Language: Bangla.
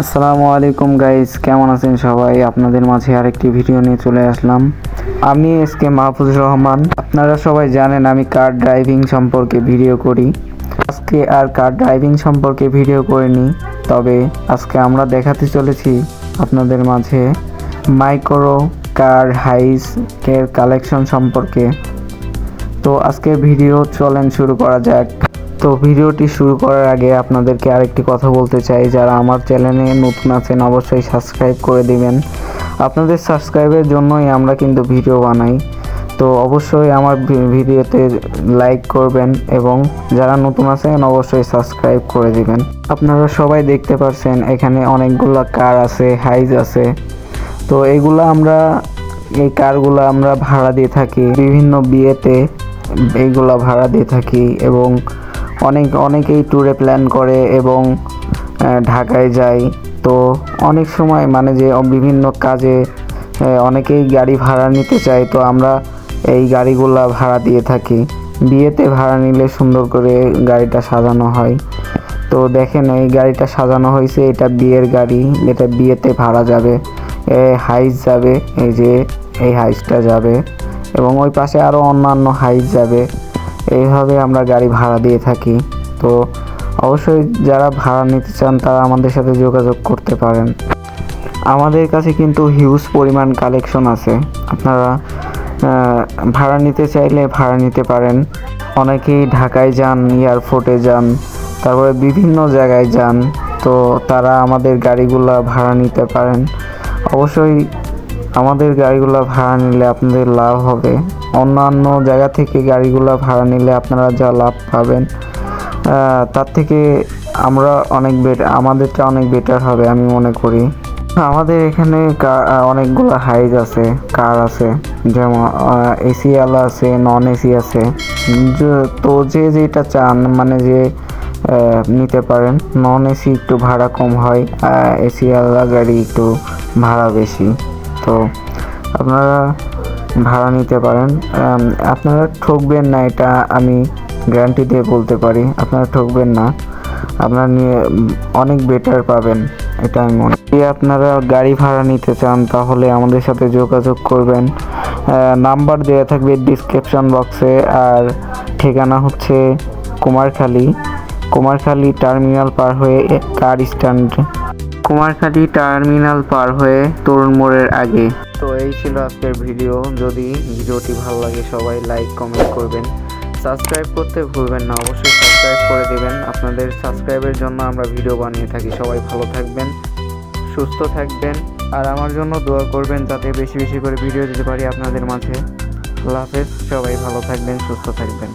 আসসালামু আলাইকুম গাইস, কেমন আছেন সবাই? আপনাদের মাঝে আরেকটি ভিডিও নিয়ে চলে আসলাম। আমি এসকে মাহফুজুর রহমান। আপনারা সবাই জানেন আমি কার ড্রাইভিং সম্পর্কে ভিডিও করি। আজকে আর কার ড্রাইভিং সম্পর্কে ভিডিও করিনি, তবে আজকে আমরা দেখাতে চলেছি আপনাদের মাঝে মাইক্রো কার হাইস এর কালেকশন সম্পর্কে। তো আজকে ভিডিও চলেন শুরু করা যাক। তো ভিডিওটি শুরু করার আগে আপনাদেরকে আরেকটি কথা বলতে চাই, যারা আমার চ্যানেলে নতুন আছেন অবশ্যই সাবস্ক্রাইব করে দিবেন। আপনাদের সাবস্ক্রাইবের জন্যই আমরা কিন্তু ভিডিও বানাই। তো অবশ্যই আমার ভিডিওতে লাইক করবেন এবং যারা নতুন আছেন অবশ্যই সাবস্ক্রাইব করে দিবেন। আপনারা সবাই দেখতে পাচ্ছেন এখানে অনেকগুলো কার আছে, হাইজ আছে। তো এই কারগুলো আমরা ভাড়া দিয়ে থাকি বিভিন্ন বিয়েতে, এইগুলা ভাড়া দিয়ে থাকি এবং অনেকেই ট্যুরে প্ল্যান করে এবং ঢাকায় যায়। তো অনেক সময় মানে যে বিভিন্ন কাজে অনেকেই গাড়ি ভাড়া নিতে চায়, তো আমরা এই গাড়িগুলা ভাড়া দিয়ে থাকি। বিয়েতে ভাড়া নিলে সুন্দর করে গাড়িটা সাজানো হয়। তো দেখেন এই গাড়িটা সাজানো হয়েছে, এটা বিয়ের গাড়ি, এটা বিয়েতে ভাড়া যাবে। হাইস যাবে, এই যে এই হাইসটা যাবে এবং ওই পাশে আরও অন্যান্য হাইস যাবে। এইভাবে আমরা গাড়ি ভাড়া দিয়ে থাকি। তো অবশ্যই যারা ভাড়া নিতে চান তারা আমাদের সাথে যোগাযোগ করতে পারেন। আমাদের কাছে কিন্তু হিউজ পরিমাণ কালেকশন আছে, আপনারা ভাড়া নিতে চাইলে ভাড়া নিতে পারেন। অনেকেই ঢাকায় যান, এয়ারপোর্টে যান, তারপরে বিভিন্ন জায়গায় যান, তো তারা আমাদের গাড়িগুলা ভাড়া নিতে পারেন। অবশ্যই আমাদের গাড়িগুলো ভাড়া নিলে আপনাদের লাভ হবে। অন্যান্য জায়গা থেকে গাড়িগুলো ভাড়া নিলে আপনারা যা লাভ পাবেন তার থেকে আমাদেরটা অনেক বেটার হবে আমি মনে করি। আমাদের এখানে অনেকগুলো হাইজ আছে, কার আছে, যেমন এসি ওয়ালা আছে, নন এসি আছে। তো যে যেটা চান মানে যে নিতে পারেন। নন এসি একটু ভাড়া কম হয়, এসি ওয়ালা গাড়ি একটু ভাড়া বেশি। তো আপনারা ভাড়া নিতে পারেন। আপনারা ঠকবেন না, এটা আমি গ্যারান্টি দিয়ে বলতে পারি। আপনারা ঠকবেন না, আপনারা নিয়ে অনেক বেটার পাবেন, এটা আমি মনে করি। আপনারা গাড়ি ভাড়া নিতে চান তাহলে আমাদের সাথে যোগাযোগ করবেন। নাম্বার দেওয়া থাকবে ডিসক্রিপশন বক্সে। আর ঠিকানা হচ্ছে কুমারখালী টার্মিনাল পার হয়ে কার স্ট্যান্ড, কুমারখালী টার্মিনাল পার হয়ে তরুণ মোড়ের আগে। তো এই ছিল আজকের ভিডিও। যদি ভিডিওটি ভালো লাগে সবাই লাইক কমেন্ট করবেন, সাবস্ক্রাইব করতে ভুলবেন না। অবশ্যই সাবস্ক্রাইব করে দেবেন, আপনাদের সাবস্ক্রাইবের জন্য আমরা ভিডিও বানিয়ে থাকি। সবাই ভালো থাকবেন, সুস্থ থাকবেন আর আমার জন্য দোয়া করবেন যাতে বেশি বেশি করে ভিডিও দিতে পারি আপনাদের মাঝে। আল্লাহ হাফেজ, সবাই ভালো থাকবেন, সুস্থ থাকবেন।